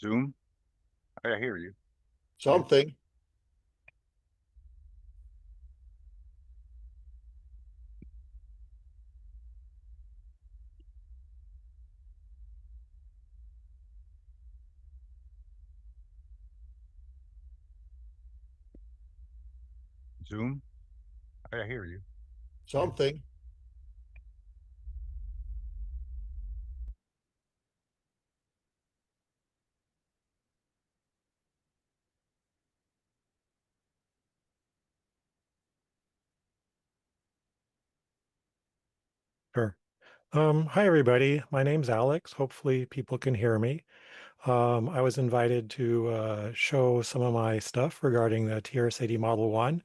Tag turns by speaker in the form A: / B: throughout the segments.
A: Zoom? I hear you.
B: Something.
A: Zoom? I hear you.
B: Something.
C: Sure. Hi, everybody. My name's Alex. Hopefully, people can hear me. I was invited to show some of my stuff regarding the TRS-80 Model 1.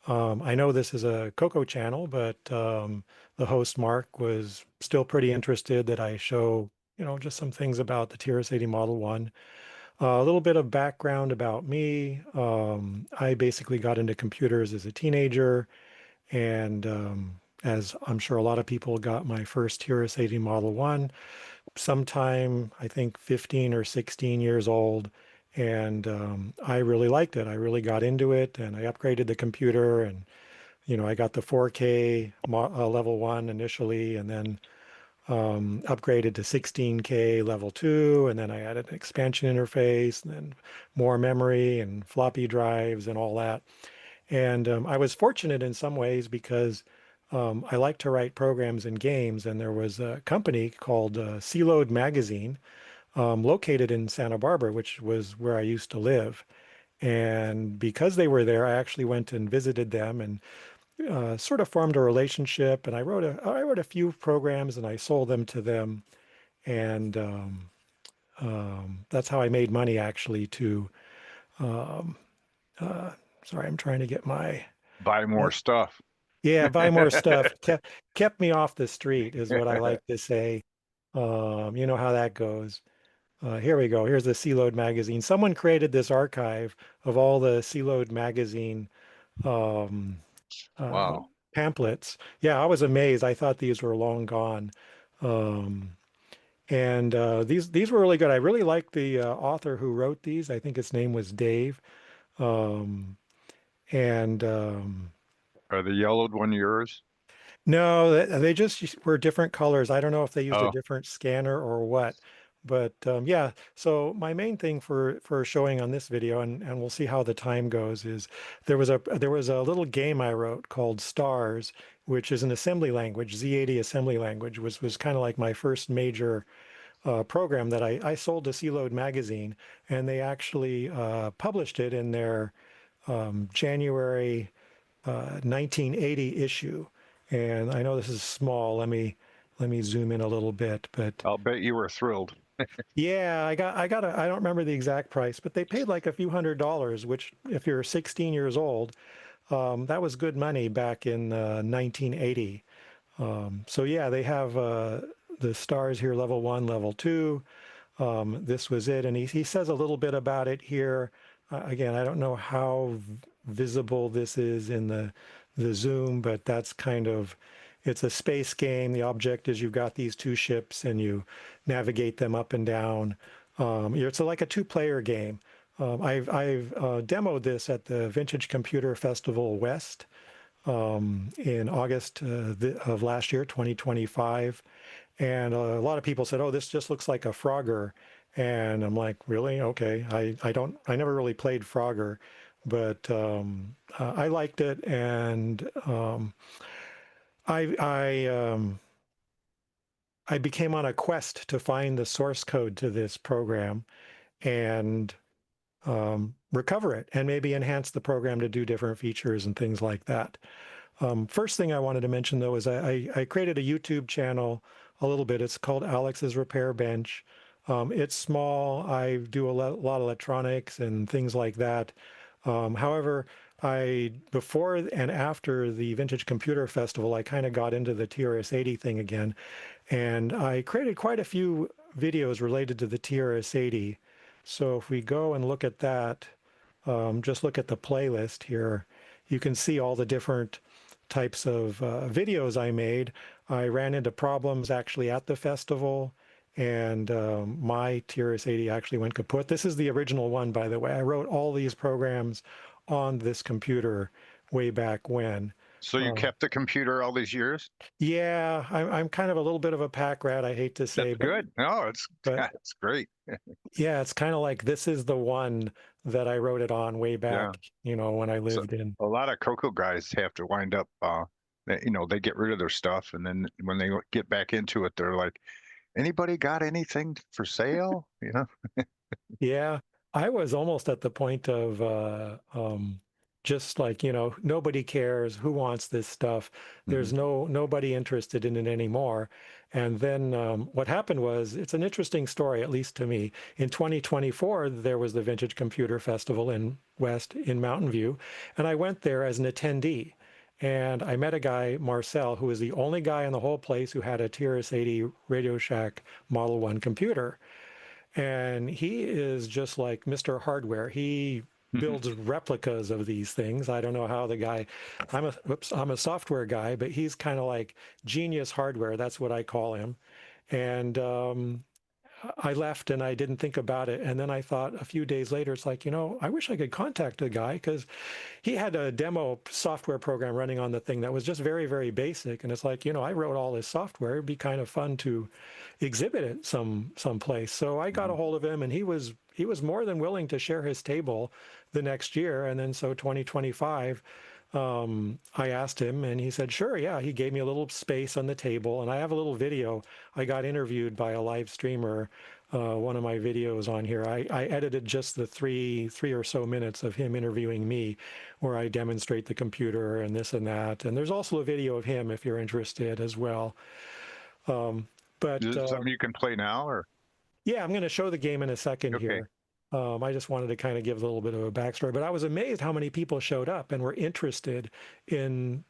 C: I know this is a Coco channel, but the host, Mark, was still pretty interested that I show, just some things about the TRS-80 Model 1. A little bit of background about me. I basically got into computers as a teenager. And as I'm sure a lot of people got my first TRS-80 Model 1 sometime, I think 15 or 16 years old. And I really liked it. I really got into it and I upgraded the computer and, I got the 4K level 1 initially and then upgraded to 16K level 2. And then I added an expansion interface and then more memory and floppy drives and all that. And I was fortunate in some ways because I like to write programs and games, and there was a company called Load Magazine located in Santa Barbara, which was where I used to live. And because they were there, I actually went and visited them and sort of formed a relationship. And I wrote a few programs and I sold them to them. And that's how I made money actually to, um, uh, sorry, I'm trying to get my
A: Buy more stuff.
C: yeah, buy more stuff. Kept me off the street is what I like to say. You know how that goes. Here we go. Here's the Load magazine. Someone created this archive of all the Load magazine um, uh,
A: Wow.
C: pamphlets. Yeah, I was amazed. I thought these were long gone. Um, and these were really good. I really liked the author who wrote these. I think his name was Dave. Um, and
A: Are the yellowed one yours?
C: No, they just were different colors. I don't know if they used a
A: Oh,
C: different scanner or what, but yeah. So my main thing for showing on this video, and we'll see how the time goes, is there was a little game I wrote called Stars, which is an assembly language, Z80 assembly language, was kind of like my first major program that I sold to Load magazine, and they actually published it in their January 1980 issue. And I know this is small. Let me zoom in a little bit, but
A: I'll bet you were thrilled.
C: yeah, I don't remember the exact price, but they paid like a few $100s, which if you're 16 years old, that was good money back in 1980. So yeah, they have the stars here, level 1, level 2. This was it, and he says a little bit about it here. Again, I don't know how visible this is in the zoom, but that's kind of it's a space game. The object is you've got these two ships and you navigate them up and down. It's like a two-player game. I've demoed this at the Vintage Computer Festival West in August of last year, 2025. And a lot of people said, "Oh, this just looks like a Frogger," and I'm like, "Really? Okay." I never really played Frogger, but I liked it, and I I um, I became on a quest to find the source code to this program and recover it, and maybe enhance the program to do different features and things like that. First thing I wanted to mention, though, is I created a YouTube channel a little bit. It's called Alex's Repair Bench. It's small. I do a lot of electronics and things like that. However, before and after the Vintage Computer Festival, I kind of got into the TRS-80 thing again, and I created quite a few videos related to the TRS-80. So if we go and look at that, just look at the playlist here, you can see all the different types of videos I made. I ran into problems actually at the festival, and my TRS-80 actually went kaput. This is the original one, by the way. I wrote all these programs on this computer way back when.
A: So you kept the computer all these years?
C: Yeah, I'm kind of a little bit of a pack rat, I hate to say,
A: That's good. No, it's
C: but
A: that's great.
C: yeah, it's kind of like this is the one that I wrote it on way
A: Yeah.
C: back, when I
A: So
C: lived in.
A: a lot of Coco guys have to wind up, they get rid of their stuff, and then when they get back into it, they're like, "Anybody got anything for sale?" You know?
C: Yeah, I was almost at the point of just like, nobody cares who wants this stuff.
A: Hmm.
C: There's nobody interested in it anymore. And then what happened was, it's an interesting story, at least to me. In 2024, there was the Vintage Computer Festival in Mountain View, and I went there as an attendee. And I met a guy, Marcel, who was the only guy in the whole place who had a TRS-80 Radio Shack Model 1 computer. And he is just like Mr. Hardware. He builds replicas of these things. I don't know how the guy, I'm a software guy, but he's kind of like genius hardware. That's what I call him. And I left and I didn't think about it. And then I thought a few days later, it's like, I wish I could contact the guy because he had a demo software program running on the thing that was just very, very basic. And it's like, I wrote all this software. It'd be kind of fun to exhibit it someplace. So I got a hold of him, and he was more than willing to share his table the next year. And then so 2025, I asked him, and he said, sure, yeah. He gave me a little space on the table, and I have a little video. I got interviewed by a live streamer. One of my videos on here, I edited just the three or so minutes of him interviewing me, where I demonstrate the computer and this and that. And there's also a video of him if you're interested as well. Um, but
A: Is it something you can play now, or
C: yeah, I'm going to show the game in a second
A: okay?
C: here. I just wanted to kind of give a little bit of a backstory, but I was amazed how many people showed up and were interested in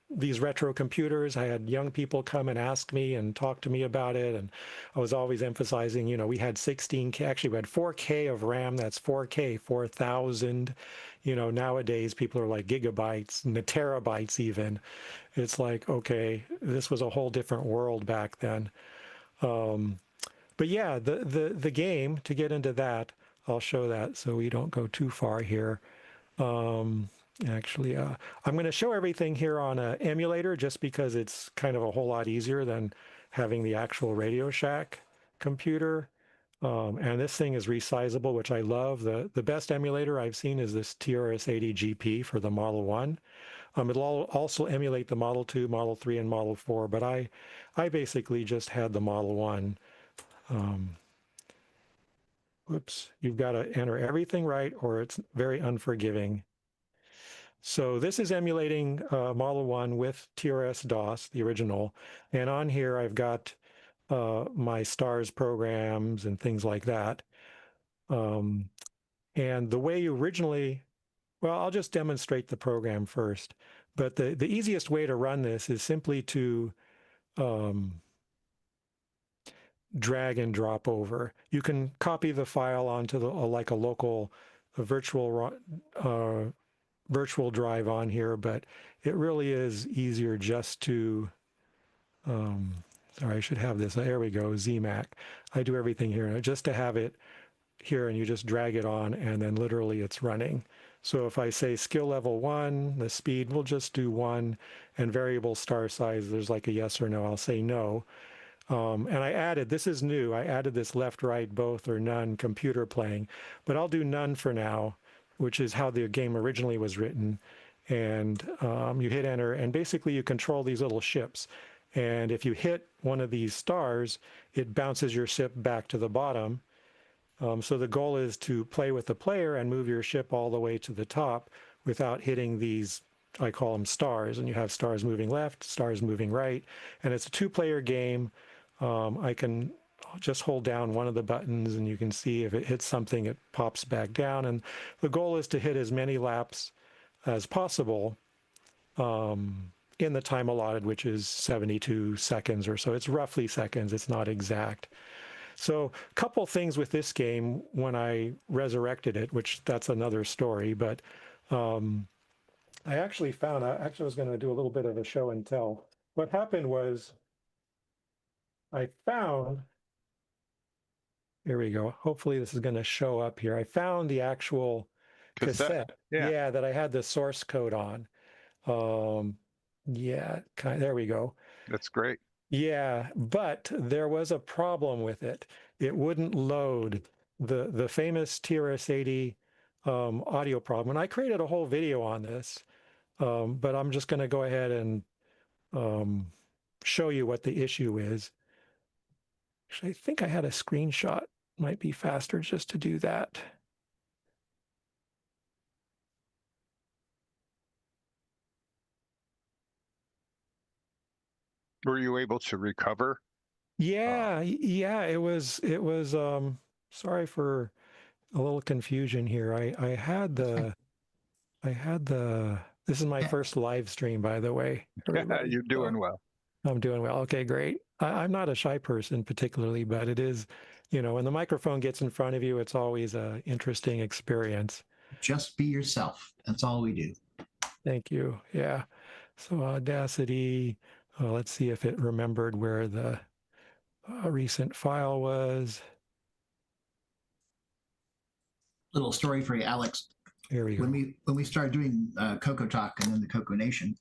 C: these retro computers. I had young people come and ask me and talk to me about it, and I was always emphasizing, we had 16K, actually we had 4K of RAM. That's 4K, 4,000. Nowadays people are like gigabytes and the terabytes even. It's like, okay, this was a whole different world back then. But yeah, the game, to get into that, I'll show that so we don't go too far here. Um, Actually, I'm going to show everything here on an emulator just because it's kind of a whole lot easier than having the actual Radio Shack computer. And this thing is resizable, which I love. The best emulator I've seen is this TRS-80 GP for the Model 1. It'll also emulate the Model 2, Model 3, and Model 4, but I basically just had the Model 1. Whoops, you've got to enter everything right or it's very unforgiving. So this is emulating Model 1 with TRS-DOS, the original. And on here, I've got my STARS programs and things like that. And the way you originally, well, I'll just demonstrate the program first. But the easiest way to run this is simply to drag and drop over. You can copy the file onto like a local virtual virtual drive on here, but it really is easier just to. Sorry, I should have this. There we go, ZMAC. I do everything here just to have it here, and you just drag it on, and then literally it's running. So if I say skill level 1, the speed, we'll just do 1, and variable star size, there's like a yes or no. I'll say no. And I added, this is new, I added this left, right, both, or none computer playing, but I'll do none for now, which is how the game originally was written. And you hit enter, and basically you control these little ships. And if you hit one of these stars, it bounces your ship back to the bottom. So the goal is to play with the player and move your ship all the way to the top without hitting these, I call them stars, and you have stars moving left, stars moving right, and it's a two-player game. I can just hold down one of the buttons and you can see if it hits something, it pops back down. And the goal is to hit as many laps as possible in the time allotted, which is 72 seconds or so. It's roughly seconds, it's not exact. So a couple things with this game when I resurrected it, which that's another story, but I actually found, I actually was going to do a little bit of a show and tell. What happened was I found Here we go. Hopefully this is going to show up here. I found the actual cassette.
A: Yeah.
C: Yeah, that I had the source code on. Yeah, there we go.
A: That's great.
C: Yeah, but there was a problem with it. It wouldn't load the famous TRS-80 audio problem. And I created a whole video on this, but I'm just going to go ahead and show you what the issue is. Actually, I think I had a screenshot. Might be faster just to do that.
A: Were you able to recover?
C: Yeah, yeah, it was sorry for a little confusion here. I had the this is my first live stream, by the way, everybody.
A: You're doing well.
C: I'm doing well. Okay, great. I'm not a shy person particularly, but it is, when the microphone gets in front of you, it's always an interesting experience.
D: Just be yourself. That's all we do.
C: Thank you. Yeah. So Audacity, let's see if it remembered where the recent file was.
D: Little story for you, Alex.
C: Here we go.
D: When we started doing Coco Talk and then the Coco Nation,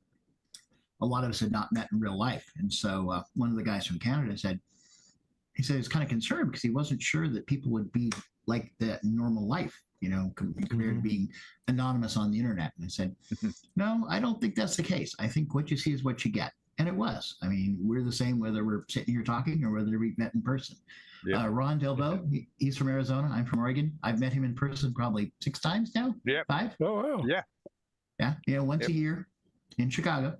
D: a lot of us had not met in real life, and so one of the guys from Canada said he was kind of concerned because he wasn't sure that people would be like that in normal life, compared to being anonymous on the internet. And I said, no, I don't think that's the case. I think what you see is what you get. And it was. I mean, we're the same whether we're sitting here talking or whether we've met in person. Yeah. Ron Delbo, he's from Arizona. I'm from Oregon. I've met him in person probably 6 times now.
A: Yeah.
D: 5.
C: Oh, wow.
A: Yeah.
D: Yeah. Once a year in Chicago.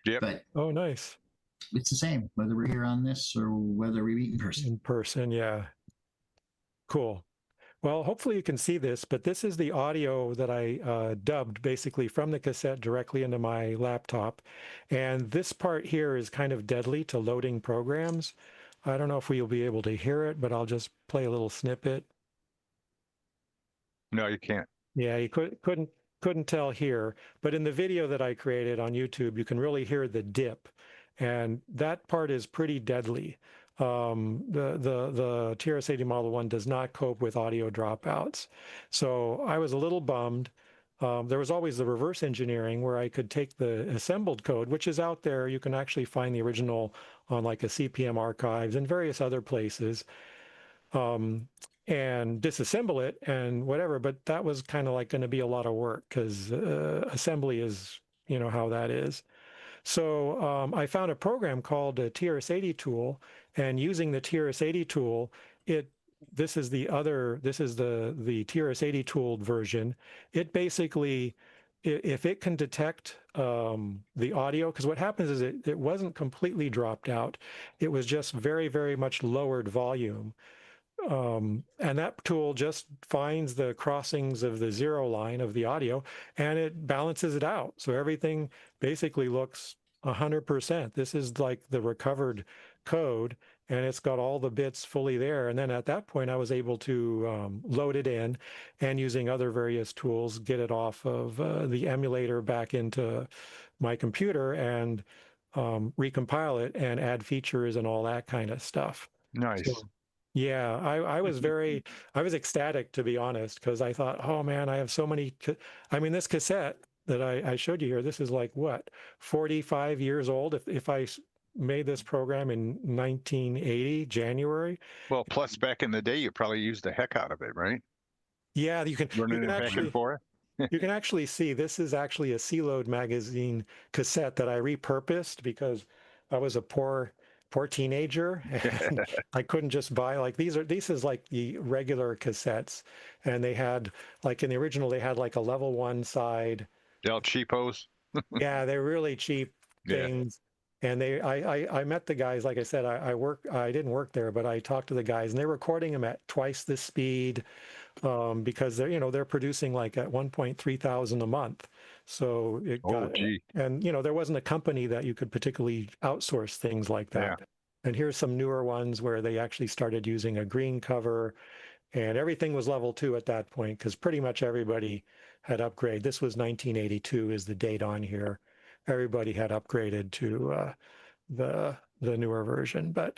A: Yeah.
D: But
C: oh, nice.
D: It's the same whether we're here on this or whether we meet in person.
C: In person, yeah. Cool. Well, hopefully you can see this, but this is the audio that I dubbed basically from the cassette directly into my laptop. And this part here is kind of deadly to loading programs. I don't know if we'll be able to hear it, but I'll just play a little snippet.
A: No, you can't.
C: Yeah, you couldn't tell here, but in the video that I created on YouTube, you can really hear the dip, and that part is pretty deadly. The TRS-80 Model 1 does not cope with audio dropouts. So I was a little bummed. There was always the reverse engineering where I could take the assembled code, which is out there. You can actually find the original on like a CPM archives and various other places, and disassemble it and whatever. But that was kind of like going to be a lot of work because assembly is, how that is. So I found a program called a TRS-80 tool, and using the TRS-80 tool, this is the TRS-80 tooled version. It basically, if it can detect the audio, because what happens is it wasn't completely dropped out. It was just very, very much lowered volume. And that tool just finds the crossings of the zero line of the audio and it balances it out. So everything basically looks 100%. This is like the recovered code and it's got all the bits fully there. And then at that point, I was able to load it in and using other various tools, get it off of the emulator back into my computer and recompile it and add features and all that kind of stuff.
A: Nice.
C: So, yeah, I was ecstatic, to be honest, because I thought, oh man, I have so many. I mean, this cassette that I showed you here, this is like what, 45 years old. If I made this program in 1980, January.
A: Well, plus back in the day, you probably used the heck out of it, right?
C: Yeah, you can
A: Running it back
C: actually,
A: and forth.
C: you can actually see this is actually a C-Load magazine cassette that I repurposed because I was a poor teenager and I couldn't just buy like this is like the regular cassettes, and they had like in the original they had like a level 1 side.
A: Del cheapos.
C: Yeah, they're really cheap things. Yeah. And I met the guys, like I said, I didn't work there, but I talked to the guys and they're recording them at twice the speed because they're producing like at 1.3 thousand a month. So and there wasn't a company that you could particularly outsource things like that. Yeah. And here's some newer ones where they actually started using a green cover and everything was level 2 at that point because pretty much everybody had upgraded. This was 1982 is the date on here. Everybody had upgraded to the newer version, but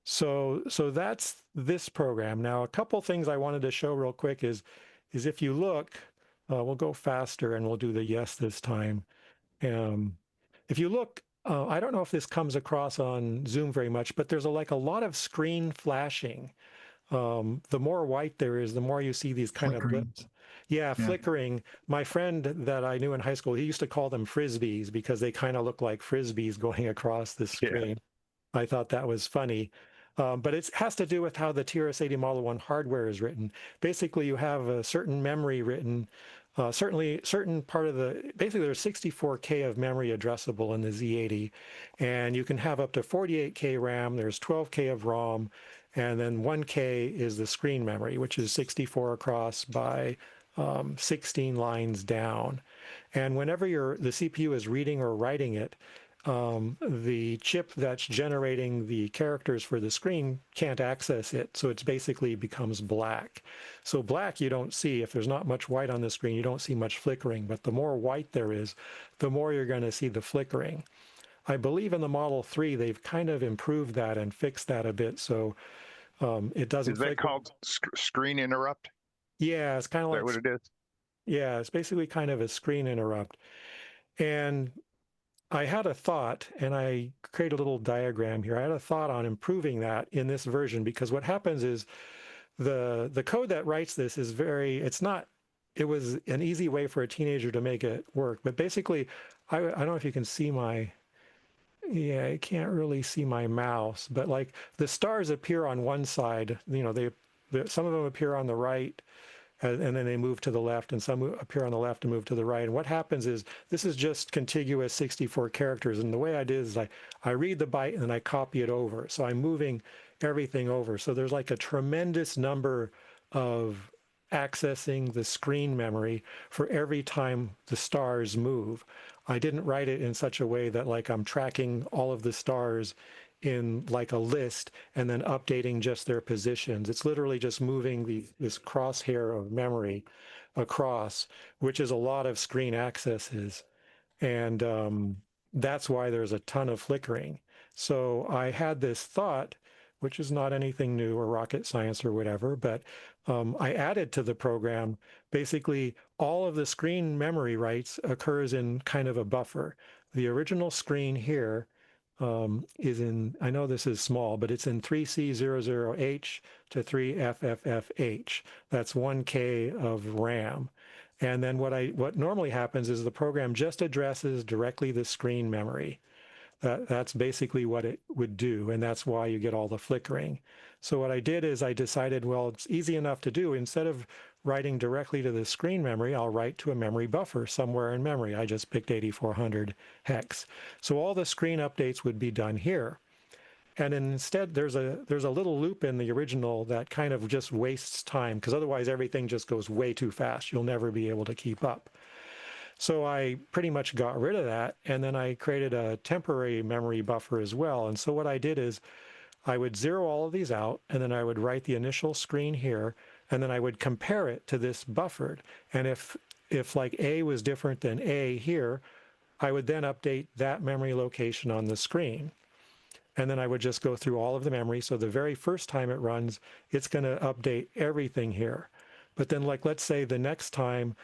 C: So that's this program. Now, a couple things I wanted to show real quick is if you look, we'll go faster and we'll do the yes this time. If you look, I don't know if this comes across on Zoom very much, but there's like a lot of screen flashing. The more white there is, the more you see these kind of
D: Flickering.
C: blips. Yeah,
D: Yeah.
C: flickering. My friend that I knew in high school, he used to call them frisbees because they kind of look like frisbees going across the
A: Yeah.
C: screen. I thought that was funny. But it has to do with how the TRS-80 Model 1 hardware is written. Basically, you have a certain memory written, certain part of basically there's 64K of memory addressable in the Z80, and you can have up to 48K RAM, there's 12K of ROM, and then 1K is the screen memory, which is 64 across by 16 lines down. And whenever the CPU is reading or writing it, the chip that's generating the characters for the screen can't access it, so it basically becomes black. So black you don't see. If there's not much white on the screen, you don't see much flickering, but the more white there is, the more you're going to see the flickering. I believe in the Model 3 they've kind of improved that and fixed that a bit, so it doesn't
A: Is that
C: flicker.
A: called screen interrupt?
C: Yeah, it's kind of
A: Is that
C: like,
A: what it is?
C: yeah, it's basically kind of a screen interrupt. And I had a thought, and I create a little diagram here. I had a thought on improving that in this version, because what happens is the code that writes this is it was an easy way for a teenager to make it work. But basically, I don't know if you can see yeah, I can't really see my mouse, but like the stars appear on one side, some of them appear on the right, and then they move to the left, and some appear on the left and move to the right. And what happens is this is just contiguous 64 characters. And the way I did is I read the byte and then I copy it over. So I'm moving everything over. So there's like a tremendous number of accessing the screen memory for every time the stars move. I didn't write it in such a way that like I'm tracking all of the stars in like a list and then updating just their positions. It's literally just moving this crosshair of memory across, which is a lot of screen accesses. And that's why there's a ton of flickering. So I had this thought, which is not anything new or rocket science or whatever, but I added to the program, basically all of the screen memory writes occurs in kind of a buffer. The original screen here is in, I know this is small, but it's in 3C00H to 3FFFH. That's 1K of RAM. And then what normally happens is the program just addresses directly the screen memory. That's basically what it would do, and that's why you get all the flickering. So what I did is I decided, well, it's easy enough to do. Instead of writing directly to the screen memory, I'll write to a memory buffer somewhere in memory. I just picked 8400 hex. So all the screen updates would be done here. And then instead, there's a little loop in the original that kind of just wastes time, because otherwise everything just goes way too fast. You'll never be able to keep up. So I pretty much got rid of that, and then I created a temporary memory buffer as well. And so what I did is I would zero all of these out, and then I would write the initial screen here, and then I would compare it to this buffered. And if like A was different than A here, I would then update that memory location on the screen. And then I would just go through all of the memory. So the very first time it runs, it's going to update everything here. But then, like, let's say the next time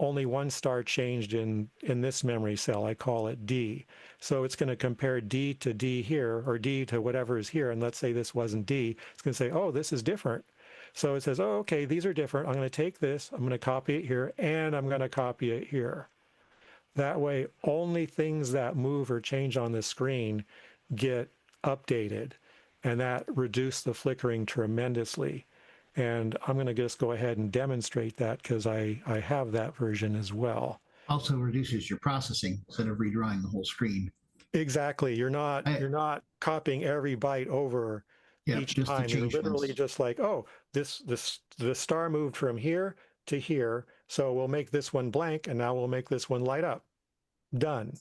C: only one star changed in this memory cell. I call it D. So it's going to compare D to D here, or D to whatever is here. And let's say this wasn't D. It's going to say, oh, this is different. So it says, oh, okay, these are different. I'm going to take this, I'm going to copy it here, and I'm going to copy it here. That way, only things that move or change on the screen get updated, and that reduced the flickering tremendously. And I'm going to just go ahead and demonstrate that because I have that version as well.
D: Also reduces your processing instead of redrawing the whole screen.
C: Exactly. You're not copying every byte over each time. You're literally just like, oh, the star moved from here to here, so we'll make this one blank, and now we'll make this one light up. Done.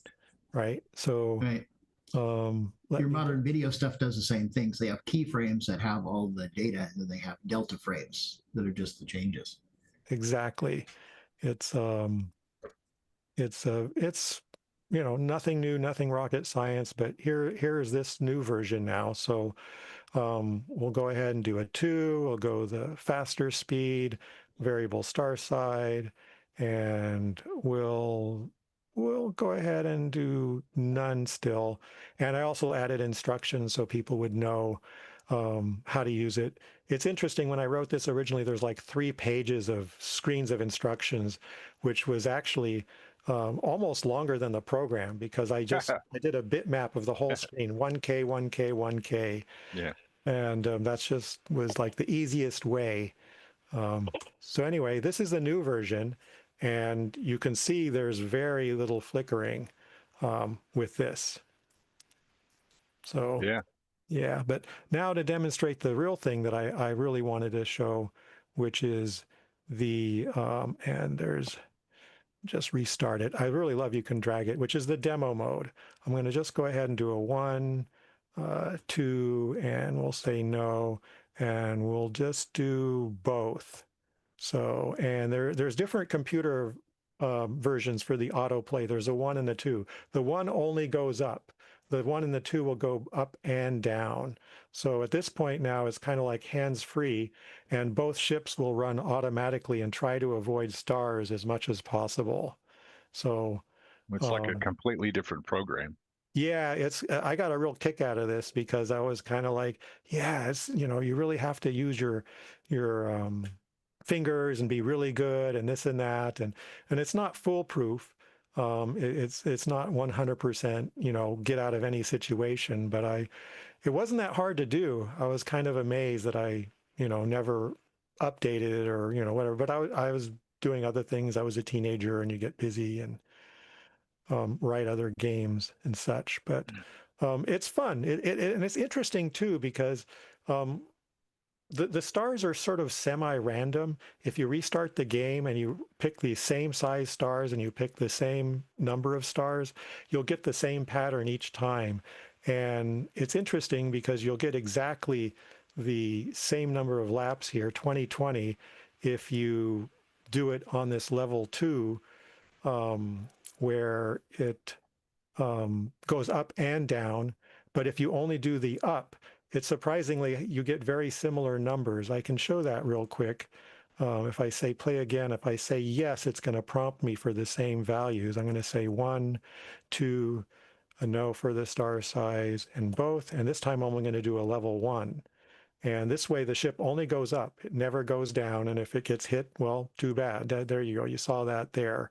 C: Right. So.
D: Right. Your modern video stuff does the same things. They have keyframes that have all the data, and then they have delta frames that are just the changes.
C: Exactly. It's nothing new, nothing rocket science, but here's this new version now. So we'll go ahead and do a 2. We'll go the faster speed, variable star side, and we'll go ahead and do none still. And I also added instructions so people would know how to use it. It's interesting, when I wrote this originally, there's like 3 pages of screens of instructions, which was actually almost longer than the program, because I did a bitmap of the whole screen, 1K, 1K, 1K.
A: Yeah.
C: And that's just was like the easiest way. So anyway, this is the new version, and you can see there's very little flickering with this. So
A: Yeah.
C: yeah, but now to demonstrate the real thing that I really wanted to show, which is the, and there's, just restart it. I really love you can drag it, which is the demo mode. I'm going to just go ahead and do a 1, 2, and we'll say no, and we'll just do both. So, and there's different computer versions for the autoplay. There's a 1 and a 2. The 1 only goes up. The 1 and the 2 will go up and down. So at this point now, it's kind of like hands-free, and both ships will run automatically and try to avoid stars as much as possible. So
A: It's like a completely different program.
C: yeah, I got a real kick out of this, because I was kind of like, yeah, it's, you really have to use your fingers and be really good and this and that, and it's not foolproof. It's not 100%, get out of any situation, but it wasn't that hard to do. I was kind of amazed that I, never updated it or, whatever, but I was doing other things. I was a teenager, and you get busy and write other games and such. But it's fun. And it's interesting too, because the stars are sort of semi-random. If you restart the game and you pick the same size stars and you pick the same number of stars, you'll get the same pattern each time. And it's interesting because you'll get exactly the same number of laps here, 2020, if you do it on this level 2, where it goes up and down. But if you only do the up, it's surprisingly, you get very similar numbers. I can show that real quick. If I say play again, if I say yes, it's going to prompt me for the same values. I'm going to say 1, 2, a no for the star size, and both. And this time I'm only going to do a level 1. And this way the ship only goes up. It never goes down. And if it gets hit, well, too bad. There you go. You saw that there.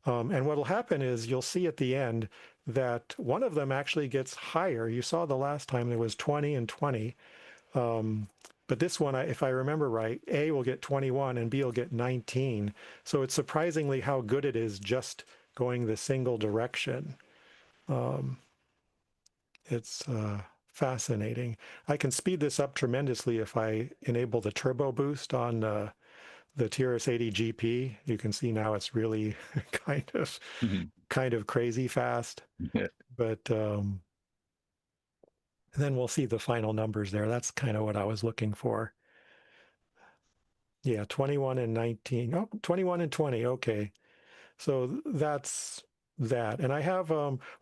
C: And what will happen is you'll see at the end that one of them actually gets higher. You saw the last time there was 20 and 20. But this one, if I remember right, A will get 21 and B will get 19. So it's surprisingly how good it is just going the single direction. It's fascinating. I can speed this up tremendously if I enable the turbo boost on the TRS-80 GP. You can see now it's really kind of crazy fast.
A: Yeah.
C: But then we'll see the final numbers there. That's kind of what I was looking for. Yeah, 21 and 19. Oh, 21 and 20. Okay. So that's that. And I have,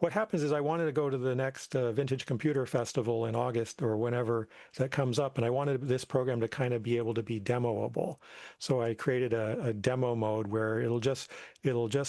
C: what happens is I wanted to go to the next Vintage Computer Festival in August or whenever that comes up, and I wanted this program to kind of be able to be demoable. So I created a demo mode where it'll just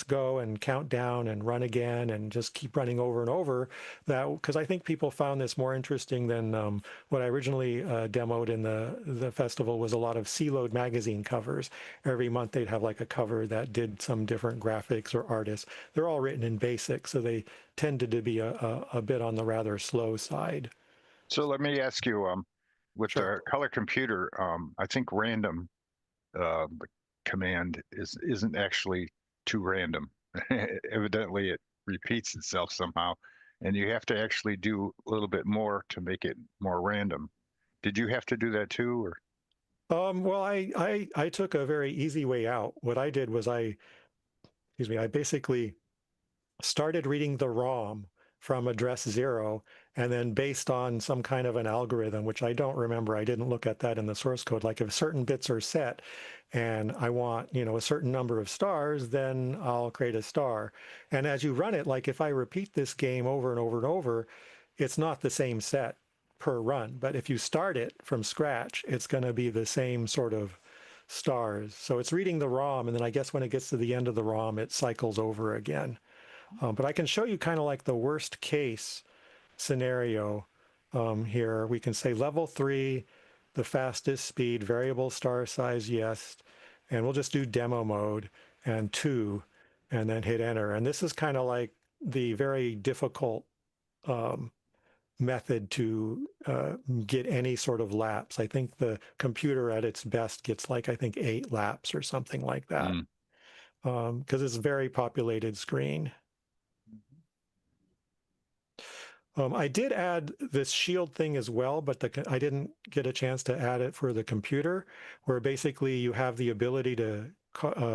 C: go and count down and run again and just keep running over and over. That, because I think people found this more interesting than what I originally demoed in the festival was a lot of C-Load magazine covers. Every month they'd have like a cover that did some different graphics or artists. They're all written in BASIC, so they tended to be a bit on the rather slow side.
A: So let me ask you, with
C: Sure.
A: the color computer, I think random command isn't actually too random. Evidently, it repeats itself somehow, and you have to actually do a little bit more to make it more random. Did you have to do that too, or?
C: Well, I took a very easy way out. What I did was I basically started reading the ROM from address 0 And then based on some kind of an algorithm, which I don't remember, I didn't look at that in the source code. Like if certain bits are set and I want, you know, a certain number of stars, then I'll create a star. And as you run it, like if I repeat this game over and over and over, it's not the same set per run. But if you start it from scratch, it's going to be the same sort of stars. So it's reading the ROM, and then I guess when it gets to the end of the ROM, it cycles over again. But I can show you kind of like the worst case scenario here. We can say level 3, the fastest speed, variable star size, yes. And we'll just do demo mode and 2, and then hit enter. And this is kind of like the very difficult method to get any sort of laps. I think the computer at its best gets like, I think 8 laps or something like that, because it's a very populated screen. I did add this shield thing as well, but I didn't get a chance to add it for the computer, where basically you have the ability to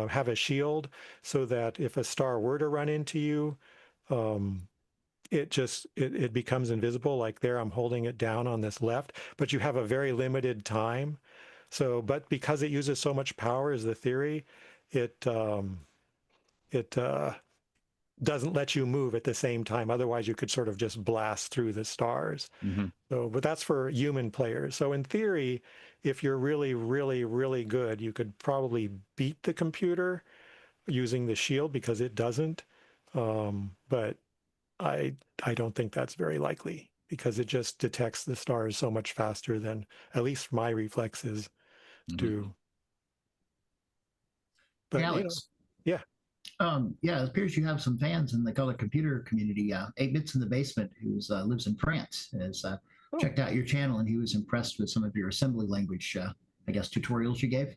C: have a shield so that if a star were to run into you, it becomes invisible. Like there, I'm holding it down on this left, but you have a very limited time. So, but because it uses so much power, is the theory, it doesn't let you move at the same time. Otherwise, you could sort of just blast through the stars. So, but that's for human players. So in theory, if you're really, really, really good, you could probably beat the computer using the shield because it doesn't. But I don't think that's very likely because it just detects the stars so much faster than at least my reflexes do. But
D: Alex.
C: Yeah.
D: Yeah, it appears you have some fans in the color computer community. 8-Bits in the Basement, who lives in France, has checked out your channel, and he was impressed with some of your assembly language, I guess, tutorials you gave.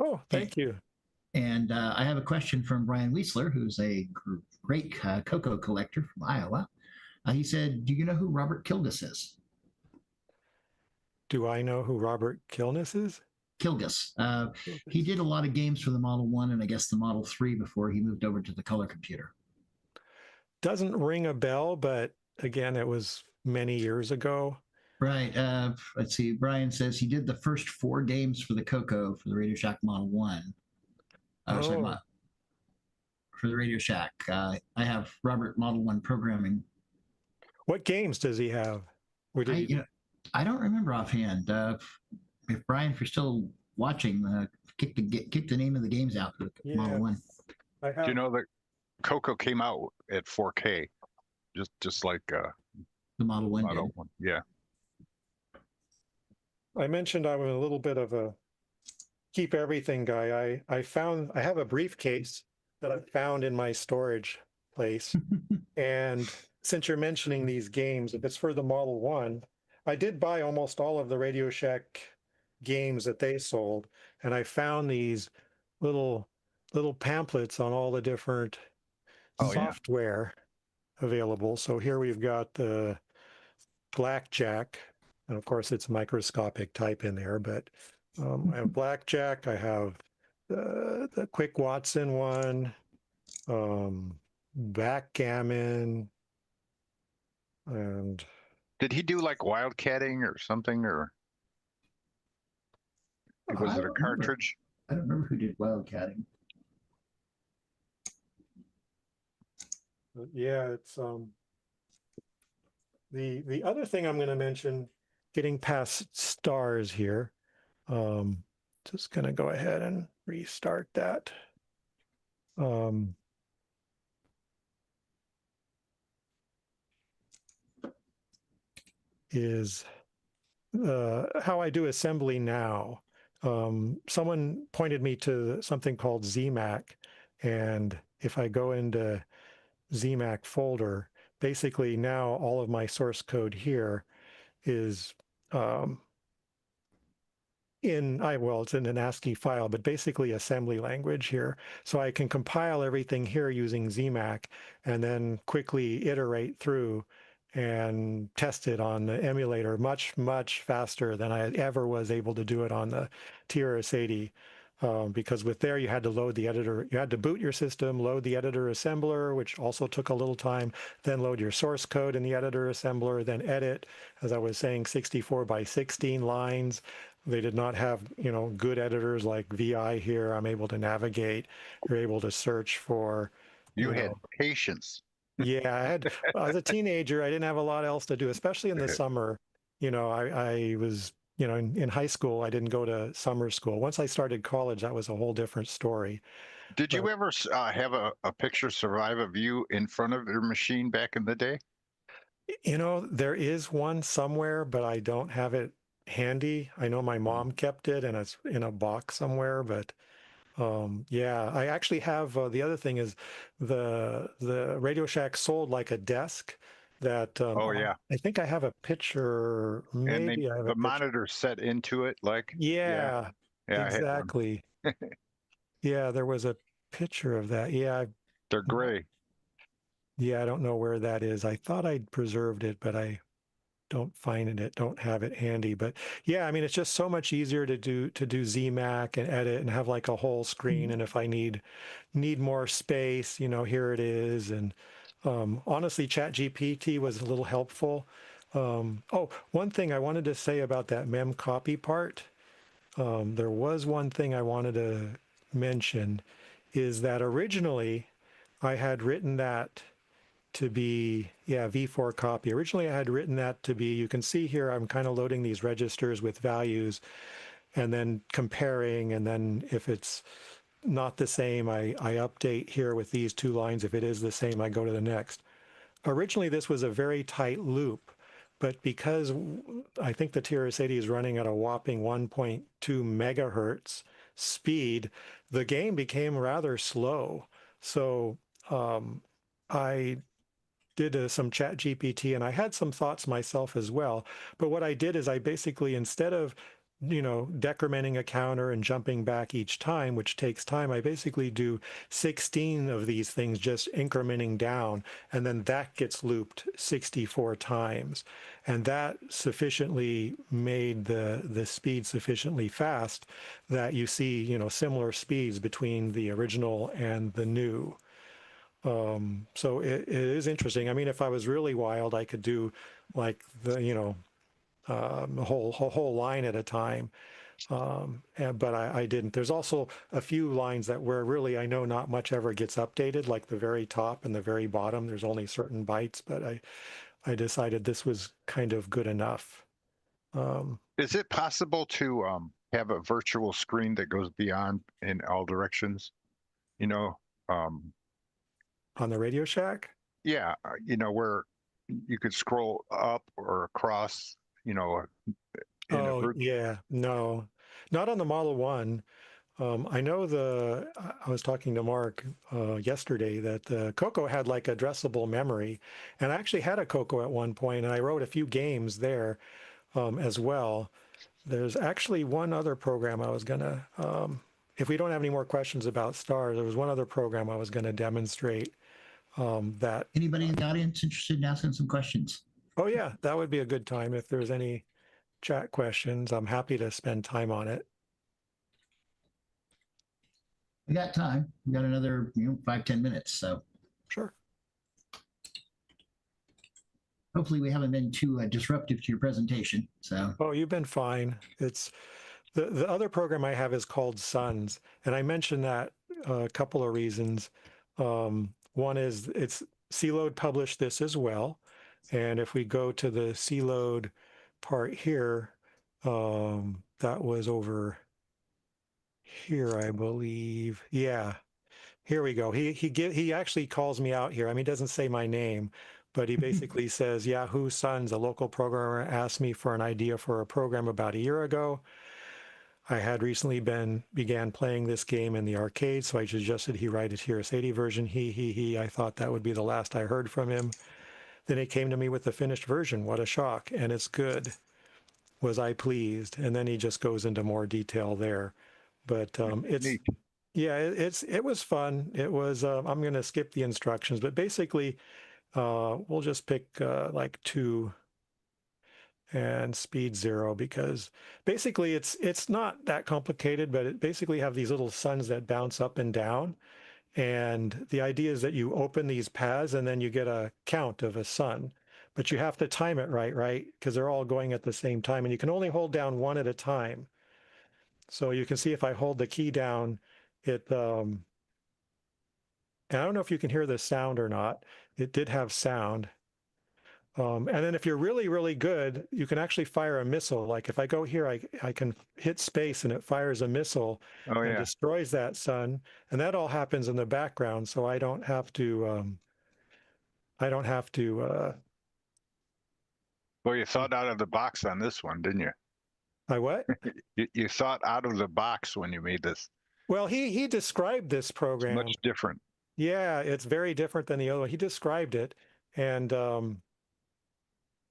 C: Oh, thank you.
D: And I have a question from Brian Weisler, who's a great cocoa collector from Iowa. He said, do you know who Robert Kilgus is?
C: Do I know who Robert Kilness is?
D: Kilgus. He did a lot of games for the Model 1 and I guess the Model 3 before he moved over to the color computer.
C: Doesn't ring a bell, but again, it was many years ago.
D: Right. Let's see. Brian says he did the first 4 games for the Coco for the Radio Shack Model 1. Sorry, for the Radio Shack. I have Robert Model 1 programming.
C: What games does he have?
D: I don't remember offhand. If Brian, if you're still watching, kick the name of the games out for the Model 1.
A: Do you know that Coco came out at 4K, just like
D: the Model 1 did.
A: Yeah.
C: I mentioned I'm a little bit of a keep everything guy. I have a briefcase that I found in my storage place. And since you're mentioning these games, if it's for the Model 1, I did buy almost all of the Radio Shack games that they sold, and I found these little pamphlets on all the different software available. So here we've got the Blackjack, and of course it's microscopic type in there, but I have Blackjack, I have the Quick Watson one, Backgammon, and
A: did he do like wildcatting or something, or was it a cartridge?
D: I don't remember who did wildcatting.
C: Yeah, it's the other thing I'm going to mention, getting past stars here. Just going to go ahead and restart that. Is how I do assembly now. Someone pointed me to something called ZMAC, and if I go into ZMAC folder, basically now all of my source code here is it's in an ASCII file, but basically assembly language here. So I can compile everything here using ZMAC and then quickly iterate through and test it on the emulator much, much faster than I ever was able to do it on the TRS-80. because with there you had to load the editor, you had to boot your system, load the editor assembler, which also took a little time, then load your source code in the editor assembler, then edit, as I was saying, 64 by 16 lines. They did not have, good editors like VI here. I'm able to navigate. You're able to search for,
A: You
C: you
A: had
C: know,
A: patience.
C: yeah, well, as a teenager, I didn't have a lot else to do, especially in the summer. I was, in high school, I didn't go to summer school. Once I started college, that was a whole different story.
A: Did
C: But,
A: you ever have a picture survive of you in front of your machine back in the day?
C: there is one somewhere, but I don't have it handy. I know my mom kept it and it's in a box somewhere, but yeah, I actually have the other thing is the Radio Shack sold like a desk that
A: Oh yeah,
C: I think I have a picture.
A: and
C: Maybe I have a
A: the
C: picture.
A: monitor set into it. Like, yeah,
C: Yeah,
A: yeah, I had one.
C: exactly. Yeah, there was a picture of that. Yeah,
A: They're gray.
C: yeah, I don't know where that is. I thought I'd preserved it, but I don't find it, don't have it handy. But yeah, I mean, it's just so much easier to do ZMac and edit and have like a whole screen. And if I need more space, here it is. And honestly, ChatGPT was a little helpful. Oh, one thing I wanted to say about that mem copy part. There was one thing I wanted to mention is that originally I had written that to be, yeah, V4 copy. Originally I had written that to be, you can see here I'm kind of loading these registers with values and then comparing, and then if it's not the same, I update here with these two lines. If it is the same, I go to the next. Originally this was a very tight loop, but because I think the TRS-80 is running at a whopping 1.2 megahertz speed, the game became rather slow. So I did some chat GPT and I had some thoughts myself as well. But what I did is I basically, instead of, decrementing a counter and jumping back each time, which takes time, I basically do 16 of these things just incrementing down, and then that gets looped 64 times. And that sufficiently made the speed sufficiently fast that you see, similar speeds between the original and the new. So it is interesting. I mean, if I was really wild, I could do like a whole line at a time. But I didn't. There's also a few lines that where really I know not much ever gets updated, like the very top and the very bottom. There's only certain bytes, but I decided this was kind of good enough.
A: Is it possible to have a virtual screen that goes beyond in all directions? You know, um,
C: On the Radio Shack?
A: yeah, where you could scroll up or across, in a
C: Oh,
A: virtual.
C: yeah, no, not on the Model 1. I know I was talking to Mark yesterday that the Coco had like addressable memory, and I actually had a Coco at one point, and I wrote a few games there as well. There's actually one other program I was gonna, if we don't have any more questions about stars, there was one other program I was gonna demonstrate that.
D: Anybody in the audience interested in asking some questions?
C: Oh yeah, that would be a good time if there's any chat questions. I'm happy to spend time on it.
D: We got time. We got another 5-10 minutes. So
C: Sure.
D: hopefully we haven't been too disruptive to your presentation. So
C: Oh, you've been fine. It's the other program I have is called Suns, and I mentioned that a couple of reasons. One is it's CLoad published this as well, and if we go to the CLoad part here, that was over here, I believe. Yeah, here we go. He actually calls me out here. I mean, he doesn't say my name, but he basically says, Yahoo Suns, a local programmer, asked me for an idea for a program about a year ago. I had recently began playing this game in the arcade, so I suggested he write a TRS-80 version. He. I thought that would be the last I heard from him. Then he came to me with the finished version. What a shock. And it's good. Was I pleased? And then he just goes into more detail there. But it's,
A: Neat.
C: yeah, it was fun. It was, I'm going to skip the instructions, but basically we'll just pick like two and speed 0, because basically it's not that complicated, but it basically have these little suns that bounce up and down. And the idea is that you open these paths and then you get a count of a sun, but you have to time it right? Because they're all going at the same time, and you can only hold down one at a time. So you can see if I hold the key down, and I don't know if you can hear the sound or not. It did have sound. And then if you're really, really good, you can actually fire a missile. Like if I go here, I can hit space and it fires a missile
A: Oh
C: and
A: yeah.
C: destroys that sun. And that all happens in the background. So I don't have to,
A: Well, you thought out of the box on this one, didn't you?
C: I what?
A: You thought out of the box when you made this.
C: Well, he described this
A: It's
C: program.
A: much different.
C: Yeah, it's very different than the other one. He described it, and I'm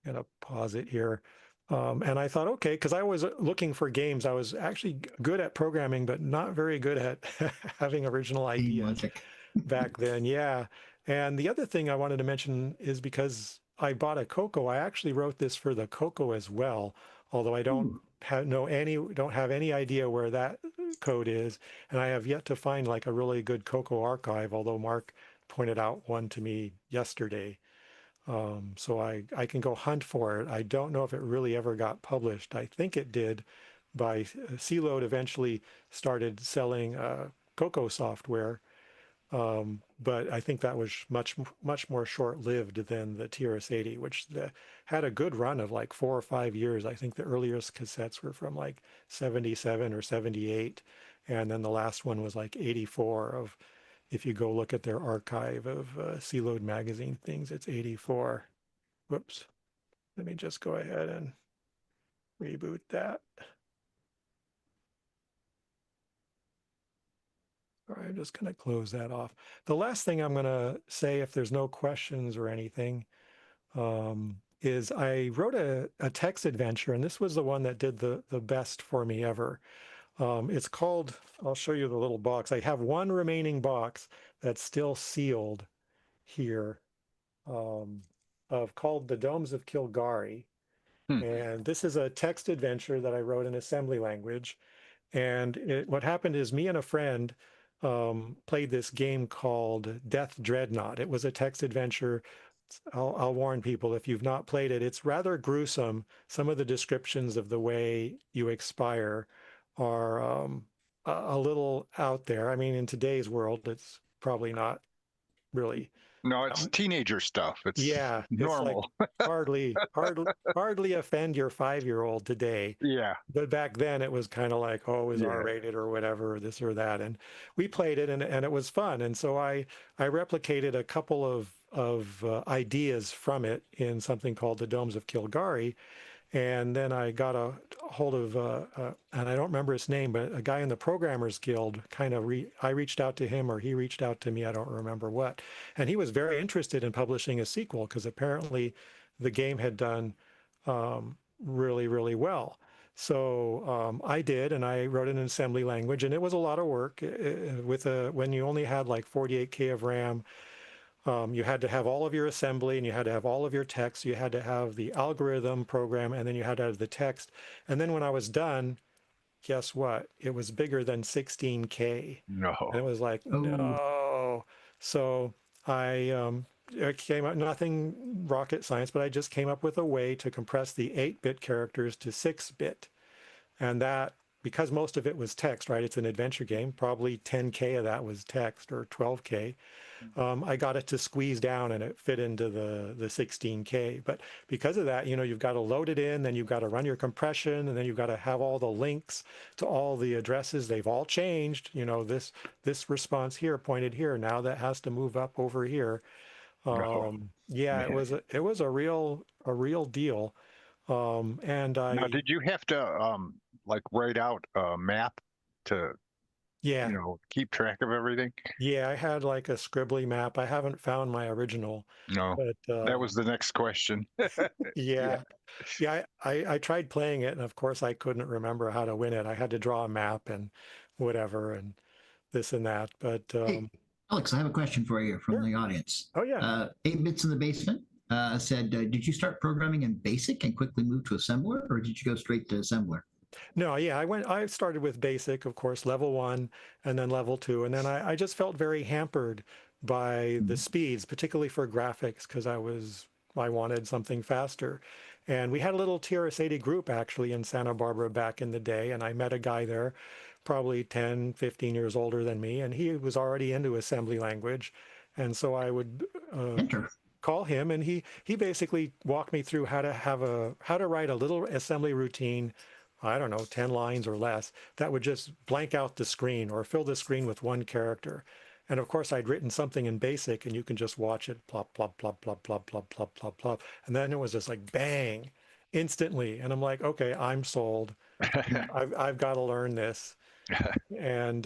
C: gonna pause it here. And I thought, okay, because I was looking for games. I was actually good at programming, but not very good at having original
D: Game
C: ideas
D: logic.
C: back then. Yeah. And the other thing I wanted to mention is because I bought a Coco, I actually wrote this for the Coco as well, although I don't
D: Ooh.
C: don't have any idea where that code is. And I have yet to find like a really good Coco archive, although Mark pointed out one to me yesterday. So I can go hunt for it. I don't know if it really ever got published. I think it did. By Seaload eventually started selling Coco software, but I think that was much more short-lived than the TRS-80, which had a good run of like 4 or 5 years. I think the earliest cassettes were from like 77 or 78, and then the last one was like 84 of, if you go look at their archive of Seaload magazine things, it's 84. Whoops. Let me just go ahead and reboot that. All right, I'm just going to close that off. The last thing I'm going to say, if there's no questions or anything, is I wrote a text adventure, and this was the one that did the best for me ever. It's called, I'll show you the little box. I have one remaining box that's still sealed here, called The Domes of Kilgari.
A: Hmm.
C: And this is a text adventure that I wrote in assembly language. And what happened is me and a friend played this game called Death Dreadnought. It was a text adventure. I'll warn people, if you've not played it, it's rather gruesome. Some of the descriptions of the way you expire are a little out there. I mean, in today's world, it's probably not really.
A: No, it's teenager stuff. It's
C: Yeah, it's like
A: normal.
C: hardly offend your 5-year-old today.
A: Yeah.
C: But back then it was kind of like, oh, it was
A: Yeah.
C: R-rated or whatever, or this or that. And we played it, and it was fun. And so I replicated a couple of ideas from it in something called the Domes of Kilgari. And then I got a hold of, and I don't remember his name, but a guy in the Programmers Guild I reached out to him, or he reached out to me, I don't remember what. And he was very interested in publishing a sequel because apparently the game had done really, really well. So I did, and I wrote it in assembly language, and it was a lot of work when you only had like 48K of RAM. You had to have all of your assembly, and you had to have all of your text. You had to have the algorithm program, and then you had to have the text. And then when I was done, guess what? It was bigger than 16K.
A: No.
C: And it was like,
D: Oh.
C: no. So I came up, nothing rocket science, but I just came up with a way to compress the 8-bit characters to 6-bit. And that, because most of it was text, right? It's an adventure game. Probably 10K of that was text, or 12K. I got it to squeeze down, and it fit into the 16K. But because of that, you've got to load it in, then you've got to run your compression, and then you've got to have all the links to all the addresses. They've all changed. This response here pointed here. Now that has to move up over here. Yeah,
A: man.
C: it was a real deal. And
A: Now, did you have to like write out a map to
C: yeah.
A: keep track of everything?
C: Yeah, I had like a scribbly map. I haven't found my original,
A: No.
C: but
A: That was the next question.
C: yeah. Yeah, I tried playing it, and of course I couldn't remember how to win it. I had to draw a map and whatever and this and that. But
D: Hey, Alex, I have a question for you from
C: sure.
D: the audience.
C: Oh yeah.
D: 8 bits in the basement. said, did you start programming in BASIC and quickly move to assembler, or did you go straight to assembler?
C: No, yeah, I started with basic, of course, level one, and then level two. And then I just felt very hampered by the
D: Mhm.
C: speeds, particularly for graphics, because I wanted something faster. And we had a little TRS-80 group actually in Santa Barbara back in the day. And I met a guy there, probably 10, 15 years older than me. And he was already into assembly language. And so I would
D: Enter.
C: call him, and he basically walked me through how to write a little assembly routine. I don't know, 10 lines or less, that would just blank out the screen or fill the screen with one character. And of course, I'd written something in BASIC, and you can just watch it plop, plop, plop, plop, plop, plop, plop, plop, plop. And then it was just like bang, instantly. And I'm like, okay, I'm sold. I've got to learn this. And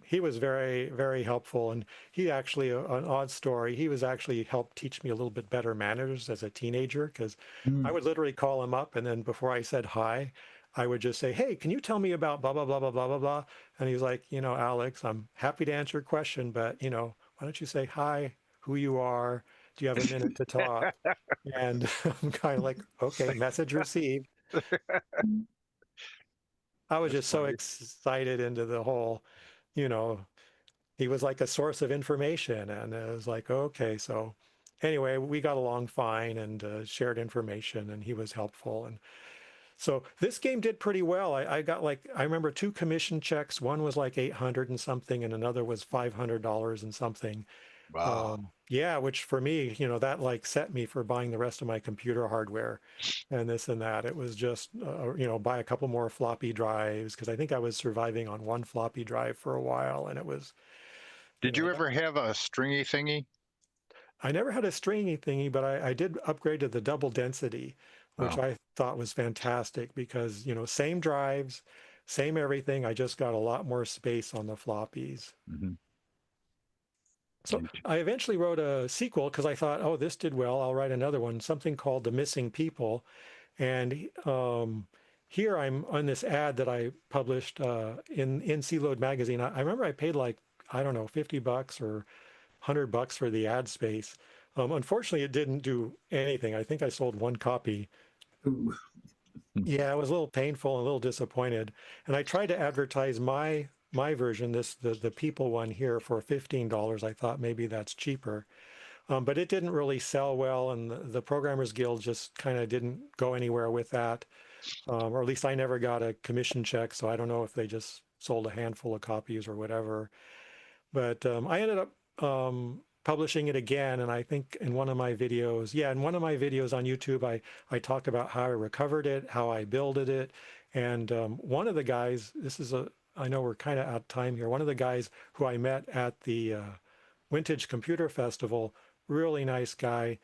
C: he was very, very helpful. And he actually, an odd story, he was actually helped teach me a little bit better manners as a teenager, because I
D: Mm.
C: would literally call him up, and then before I said hi, I would just say, hey, can you tell me about blah, blah, blah, blah, blah, blah, blah. And he's like, Alex, I'm happy to answer your question, but, why don't you say hi, who you are? Do you have a minute to talk? And I'm kind of like, okay, message received. I was
A: That's
C: just so
A: funny.
C: excited into the whole, you know, he was like a source of information. And it was like, okay. So anyway, we got along fine and shared information, and he was helpful. And so this game did pretty well. I got I remember two commission checks. One was like 800 and something, and another was $500 and something.
A: Wow.
C: Yeah, which for me, that like set me for buying the rest of my computer hardware and this and that. It was just, buy a couple more floppy drives, because I think I was surviving on one floppy drive for a while. And it was,
A: Did you
C: that,
A: ever have a stringy thingy?
C: I never had a stringy thingy, but I did upgrade to the double density, which
A: Oh.
C: I thought was fantastic because, same drives, same everything. I just got a lot more space on the floppies.
A: Hmm.
C: So I eventually wrote a sequel because I thought, oh, this did well. I'll write another one, something called The Missing People. And here I'm on this ad that I published in C-Load magazine. I remember I paid I don't know, $50 or $100 for the ad space. Unfortunately, it didn't do anything. I think I sold one copy.
D: Ooh.
C: Yeah, it was a little painful and a little disappointed. And I tried to advertise my version, the people one here, for $15. I thought maybe that's cheaper. But it didn't really sell well, and the Programmers Guild just kind of didn't go anywhere with that. Or at least I never got a commission check, so I don't know if they just sold a handful of copies or whatever. But I ended up publishing it again, and I think in one of my videos, in one of my videos on YouTube, I talked about how I recovered it, how I builded it, and one of the guys, I know we're kind of out of time here. One of the guys who I met at the Vintage Computer Festival, really nice guy.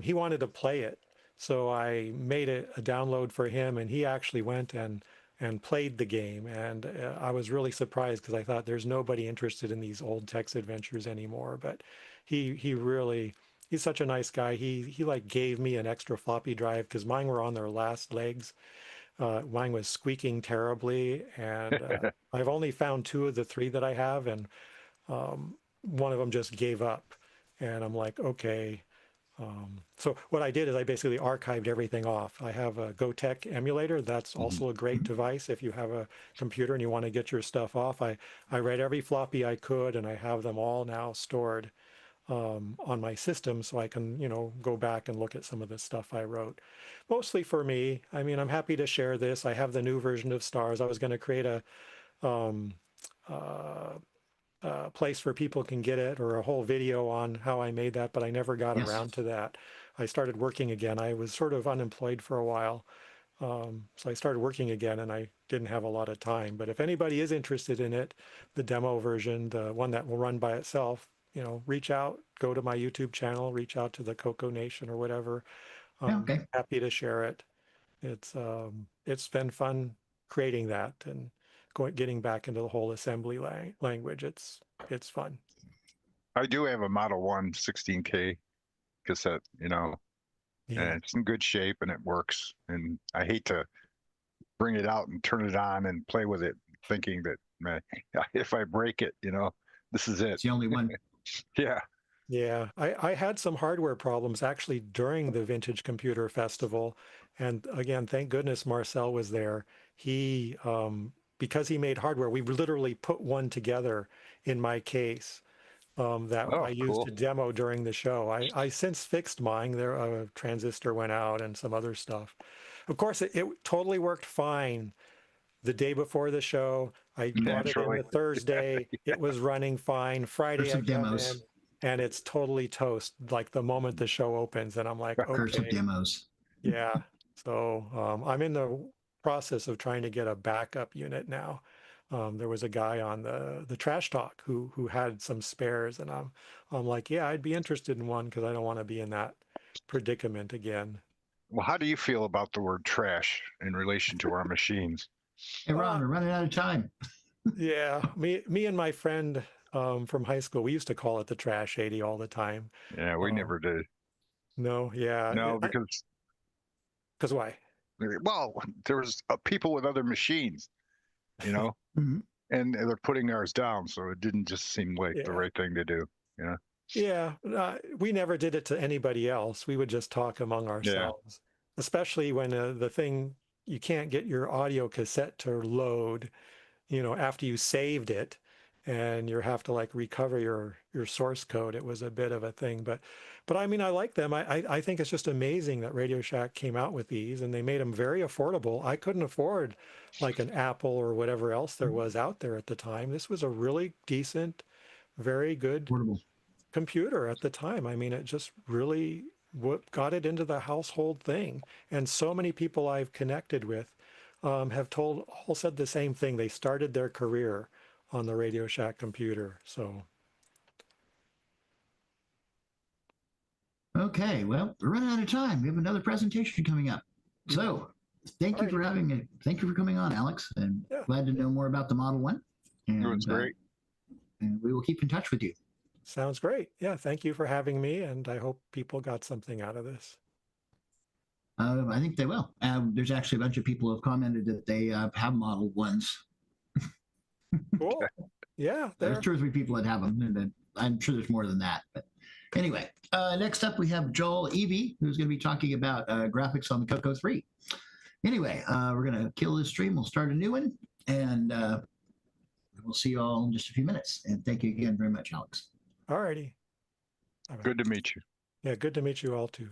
C: He wanted to play it, so I made it a download for him, and he actually went and played the game. And I was really surprised because I thought there's nobody interested in these old text adventures anymore. But he really, he's such a nice guy. He like gave me an extra floppy drive because mine were on their last legs. Mine was squeaking terribly, and I've only found two of the three that I have, and one of them just gave up. And I'm like, okay. So what I did is I basically archived everything off. I have a GoTech emulator. That's also a great device if you have a computer and you want to get your stuff off. I read every floppy I could, and I have them all now stored on my system, so I can, go back and look at some of the stuff I wrote. Mostly for me. I mean, I'm happy to share this. I have the new version of Stars. I was going to create a um, uh, place where people can get it, or a whole video on how I made that, but I never got
D: Yes.
C: around to that. I started working again. I was sort of unemployed for a while. So I started working again, and I didn't have a lot of time. But if anybody is interested in it, the demo version, the one that will run by itself, reach out, go to my YouTube channel, reach out to the Coco Nation or whatever.
D: Yeah, okay.
C: Happy to share it. It's been fun creating that and getting back into the whole assembly language. It's fun.
A: I do have a Model 1 16K cassette,
C: Yeah.
A: and it's in good shape and it works. And I hate to bring it out and turn it on and play with it, thinking that, man, if I break it, this is it.
D: It's the only one.
A: Yeah.
C: Yeah, I had some hardware problems actually during the Vintage Computer Festival. And again, thank goodness Marcel was there. He, because he made hardware, we literally put one together in my case that I
A: Oh,
C: used
A: cool.
C: to demo during the show. I since fixed mine. There, a transistor went out and some other stuff. Of course, it totally worked fine the day before the show. I brought it in
A: Naturally.
C: the Thursday. It was running fine. Friday,
D: Curse
C: I
D: of
C: come
D: demos.
C: in and it's totally toast. Like the moment the show opens, and I'm like,
D: Curse of
C: okay,
D: demos.
C: yeah. So I'm in the process of trying to get a backup unit now. There was a guy on the Trash Talk who had some spares, and I'm like, yeah, I'd be interested in one because I don't want to be in that predicament again.
A: Well, how do you feel about the word trash in relation to our machines?
D: Hey,
C: Uh,
D: Ron, we're running out of time.
C: Yeah, me and my friend from high school, we used to call it the Trash 80 all the time.
A: Yeah, we
C: Um,
A: never did.
C: no, yeah,
A: No, because
C: because why?
A: well, there was people with other machines, you know,
D: Mhm.
A: and they're putting ours down, so it didn't just seem like the
C: Yeah,
A: right thing to do. You know?
C: yeah. We never did it to anybody else. We would just talk among
A: Yeah.
C: ourselves, especially when the thing you can't get your audio cassette to load, after you saved it and you have to like recover your source code. It was a bit of a thing, but I mean, I like them. I think it's just amazing that Radio Shack came out with these and they made them very affordable. I couldn't afford like an Apple or whatever else there was out there at the time. This was a really decent, very good
D: Portable.
C: computer at the time. I mean, it just really got it into the household thing. And so many people I've connected with have all said the same thing. They started their career on the Radio Shack computer. So,
D: Okay, well, we're running out of time. We have another presentation coming up. So, thank you
C: alrighty.
D: for thank you for coming on, Alex, and
C: Yeah,
D: glad to know more about the Model One.
A: It was great.
D: And we will keep in touch with you.
C: sounds great. Yeah, thank you for having me. And I hope people got something out of this.
D: I think they will. There's actually a bunch of people who have commented that they have Model Ones.
C: Cool. Yeah,
D: There's
C: there.
D: 2 or 3 people that have them, and then I'm sure there's more than that. But anyway, next up we have Joel Evie, who's going to be talking about graphics on the Coco 3. Anyway, we're going to kill this stream. We'll start a new one, and we'll see you all in just a few minutes. And thank you again very much, Alex.
C: Alrighty. Bye-bye.
A: Good to meet you.
C: Yeah, good to meet you all too.